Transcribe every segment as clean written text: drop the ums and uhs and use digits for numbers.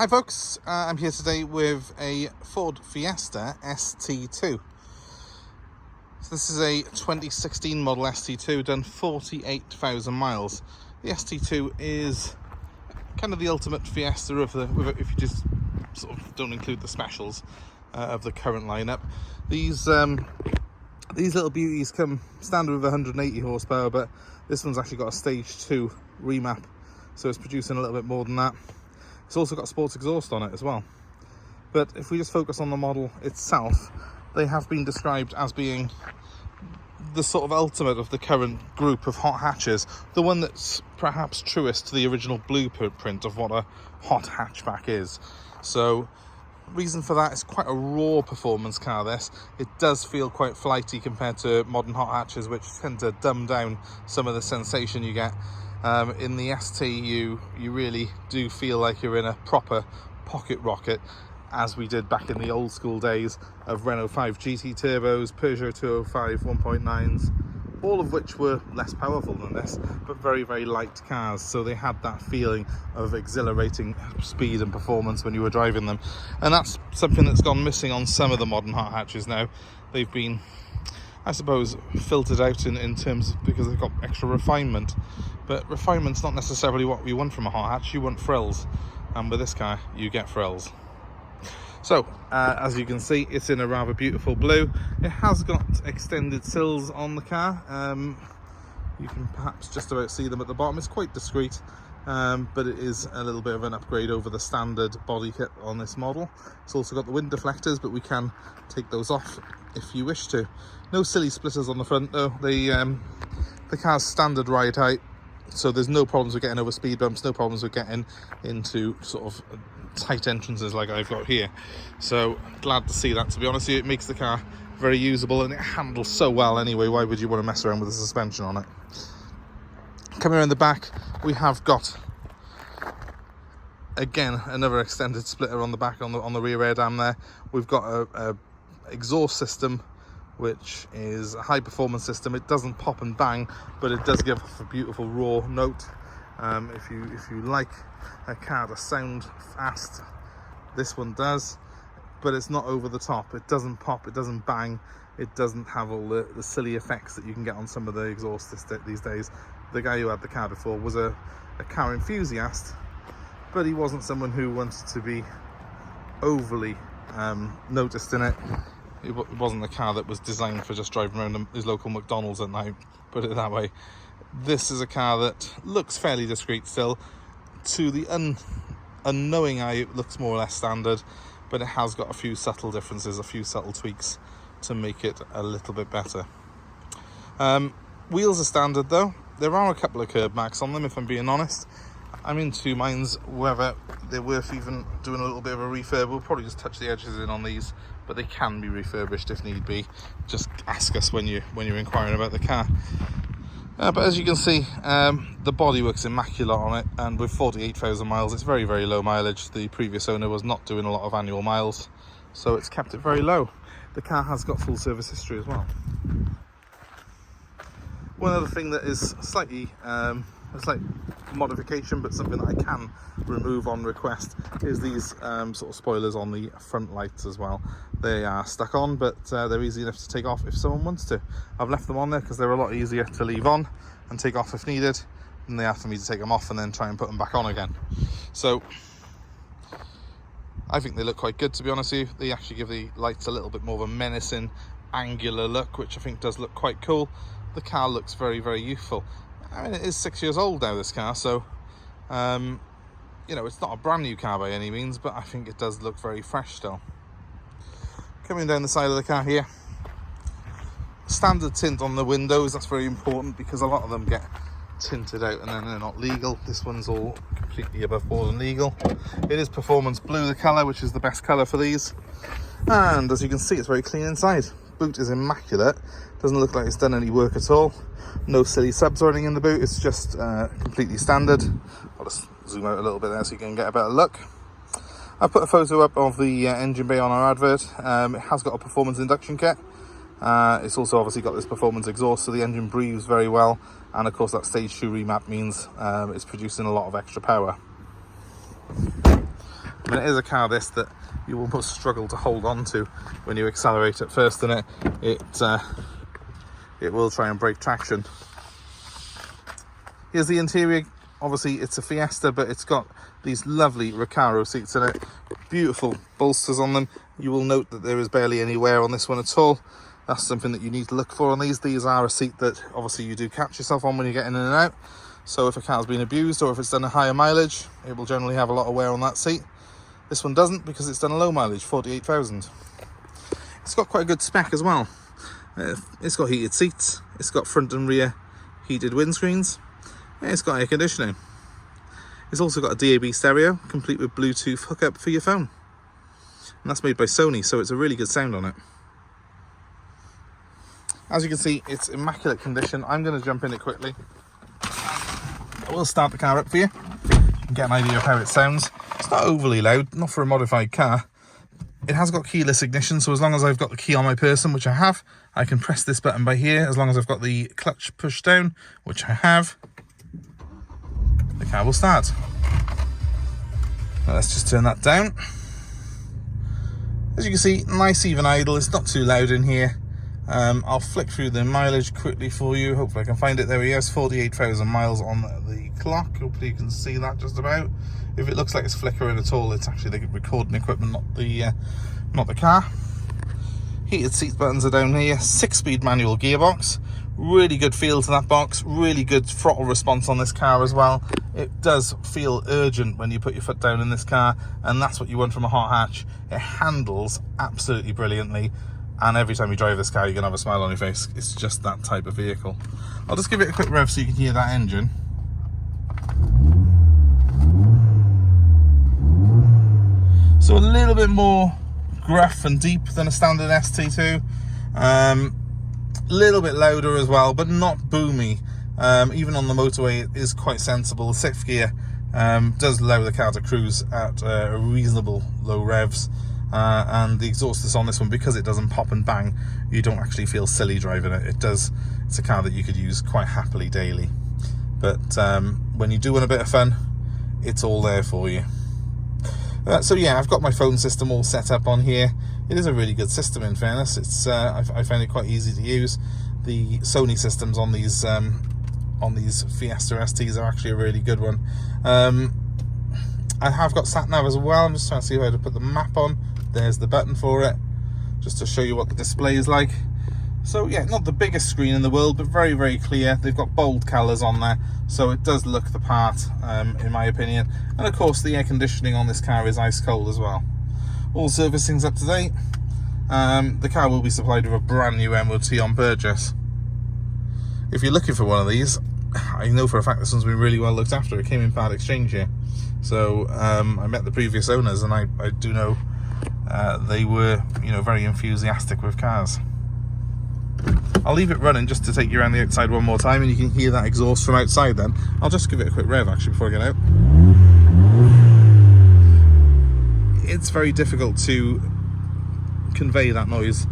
Hi folks, I'm here today with a Ford Fiesta ST-2. So this is a 2016 model ST-2, done 48,000 miles. The ST-2 is kind of the ultimate Fiesta of if you just sort of don't include the specials of the current lineup. These little beauties come standard with 180 horsepower, but this one's actually got a Stage 2 remap, so it's producing a little bit more than that. It's also got sports exhaust on it as well. But if we just focus on the model itself, they have been described as being the sort of ultimate of the current group of hot hatches, the one that's perhaps truest to the original blueprint of what a hot hatchback is. So reason for that is quite a raw performance car. This, it does feel quite flighty compared to modern hot hatches, which tend to dumb down some of the sensation you get. In the ST, you really do feel like you're in a proper pocket rocket, as we did back in the old school days of Renault 5 GT turbos, Peugeot 205 1.9s, all of which were less powerful than this, but very, very light cars. So they had that feeling of exhilarating speed and performance when you were driving them. And that's something that's gone missing on some of the modern hot hatches now. They've been, I suppose, filtered out in terms of, because they've got extra refinement. But refinement's not necessarily what we want from a hot hatch. You want frills, and with this car you get frills. So as you can see, it's in a rather beautiful blue. It has got extended sills on the car. You can perhaps just about see them at the bottom. It's quite discreet, but it is a little bit of an upgrade over the standard body kit on this model. It's also got the wind deflectors, but we can take those off if you wish to. No silly splitters on the front though. The car's standard ride height, so there's no problems with getting over speed bumps, no problems with getting into sort of tight entrances like I've got here. So glad to see that, to be honest with you. It makes the car very usable, and it handles so well anyway. Why would you want to mess around with the suspension on it? Coming around the back, we have got, again, another extended splitter on the back on the rear air dam there. We've got a exhaust system, which is a high performance system. It doesn't pop and bang, but it does give a beautiful raw note. If you like a car to sound fast, this one does, but it's not over the top. It doesn't pop, it doesn't bang, it doesn't have all the silly effects that you can get on some of the exhausts these days. The guy who had the car before was a car enthusiast, but he wasn't someone who wanted to be overly noticed in it. It wasn't a car that was designed for just driving around his local McDonald's at night, put it that way. This is a car that looks fairly discreet still. To the unknowing eye, it looks more or less standard, but it has got a few subtle differences, a few subtle tweaks to make it a little bit better. Wheels are standard though. There are a couple of curb marks on them, if I'm being honest. I'm in two minds whether they're worth even doing a little bit of a refurb. We'll probably just touch the edges in on these, but they can be refurbished if need be. Just ask us when you're inquiring about the car. But as you can see, the bodywork's immaculate on it, and with 48,000 miles, it's very, very low mileage. The previous owner was not doing a lot of annual miles, so it's kept it very low. The car has got full service history as well. One other thing that is slightly a slight modification, but something that I can remove on request, is these sort of spoilers on the front lights as well. They are stuck on, but they're easy enough to take off if someone wants to. I've left them on there because they're a lot easier to leave on and take off if needed, than they are for me to take them off and then try and put them back on again. So I think they look quite good, to be honest with you. They actually give the lights a little bit more of a menacing, angular look, which I think does look quite cool. The car looks very, very youthful. I mean, it is 6 years old now, this car, so you know, it's not a brand new car by any means, but I think it does look very fresh still. Coming down the side of the car here, standard tint on the windows. That's very important because a lot of them get tinted out and then they're not legal. This one's all completely above board and legal. It is performance blue, the colour, which is the best colour for these, and as you can see, it's very clean inside. Boot is immaculate, doesn't look like it's done any work at all. No silly subs or anything in the boot, it's just completely standard. I'll just zoom out a little bit there so you can get a better look. I've put a photo up of the engine bay on our advert. It has got a performance induction kit. It's also obviously got this performance exhaust, so the engine breathes very well, and of course that Stage 2 remap means it's producing a lot of extra power. I mean, it is a car this that you will most struggle to hold on to when you accelerate at first, and it will try and break traction. Here's the interior. Obviously it's a Fiesta, but it's got these lovely Recaro seats in it, beautiful bolsters on them. You will note that there is barely any wear on this one at all. That's something that you need to look for on these. These are a seat that obviously you do catch yourself on when you're getting in and out. So if a car's been abused or if it's done a higher mileage, it will generally have a lot of wear on that seat. This one doesn't, because it's done a low mileage, 48,000. It's got quite a good spec as well. It's got heated seats, it's got front and rear heated windscreens, and it's got air conditioning. It's also got a DAB stereo, complete with Bluetooth hookup for your phone. And that's made by Sony, so it's a really good sound on it. As you can see, it's immaculate condition. I'm going to jump in it quickly. I will start the car up for you and get an idea of how it sounds. It's not overly loud, not for a modified car. It has got keyless ignition, so as long as I've got the key on my person, which I have, I can press this button by here. As long as I've got the clutch pushed down, which I have, the car will start. Now let's just turn that down. As you can see, nice even idle. It's not too loud in here. I'll flick through the mileage quickly for you. Hopefully I can find it. There he is, 48,000 miles on the clock. Hopefully you can see that just about. If it looks like it's flickering at all, it's actually the recording equipment, not the car. Heated seat buttons are down here. 6-speed manual gearbox. Really good feel to that box. Really good throttle response on this car as well. It does feel urgent when you put your foot down in this car, and that's what you want from a hot hatch. It handles absolutely brilliantly, and every time you drive this car, you're going to have a smile on your face. It's just that type of vehicle. I'll just give it a quick rev so you can hear that engine. So a little bit more gruff and deep than a standard ST2. A little bit louder as well, but not boomy. Even on the motorway, it is quite sensible. The 6th gear does allow the car to cruise at reasonable low revs. And the exhaust is on this one, because it doesn't pop and bang, you don't actually feel silly driving it. It's a car that you could use quite happily daily. But when you're doing a bit of fun, it's all there for you. So yeah, I've got my phone system all set up on here. It is a really good system, in fairness. It's I find it quite easy to use. The Sony systems on these Fiesta STs are actually a really good one. I have got sat nav as well. I'm just trying to see how to put the map on. There's the button for it, just to show you what the display is like. So yeah, not the biggest screen in the world, but very, very clear. They've got bold colours on there, so it does look the part, in my opinion. And of course, the air conditioning on this car is ice cold as well. All servicing's up to date. The car will be supplied with a brand new MOT on purchase. If you're looking for one of these, I know for a fact this one's been really well looked after. It came in part exchange here. So I met the previous owners, and I do know they were, very enthusiastic with cars. I'll leave it running just to take you around the outside one more time, and you can hear that exhaust from outside then. I'll just give it a quick rev actually before I get out. It's very difficult to convey that noise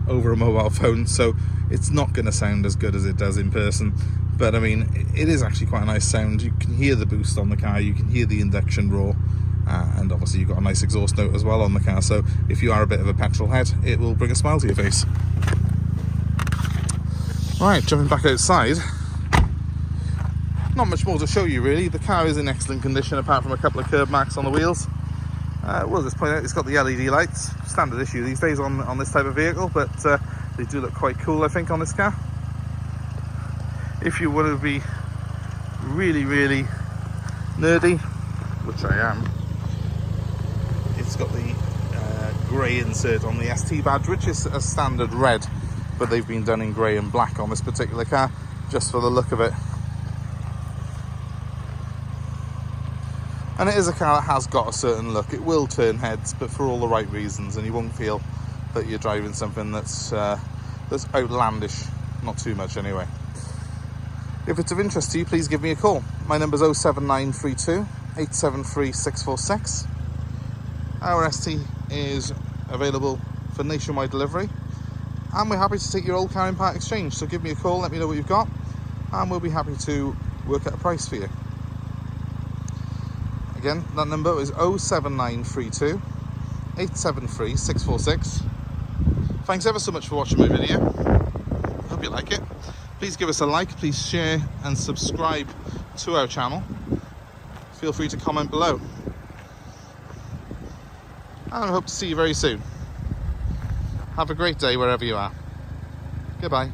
over a mobile phone, so it's not going to sound as good as it does in person. But I mean, it is actually quite a nice sound. You can hear the boost on the car, you can hear the induction roar, and obviously you've got a nice exhaust note as well on the car, so if you are a bit of a petrol head, it will bring a smile to your face. Right, jumping back outside. Not much more to show you really. The car is in excellent condition apart from a couple of curb marks on the wheels. We'll just point out it's got the LED lights, standard issue these days on this type of vehicle, but they do look quite cool, I think, on this car. If you want to be really, really nerdy, which I am, it's got the grey insert on the ST badge, which is a standard red, but they've been done in grey and black on this particular car, just for the look of it. And it is a car that has got a certain look. It will turn heads, but for all the right reasons, and you won't feel that you're driving something that's outlandish, not too much anyway. If it's of interest to you, please give me a call. My number's 07932 873 646. Our ST is available for nationwide delivery, and we're happy to take your old car in part exchange. So give me a call, let me know what you've got, and we'll be happy to work out a price for you. Again, that number is 07932 873 646. Thanks ever so much for watching my video. I hope you like it. Please give us a like, please share and subscribe to our channel. Feel free to comment below. And I hope to see you very soon. Have a great day wherever you are. Goodbye.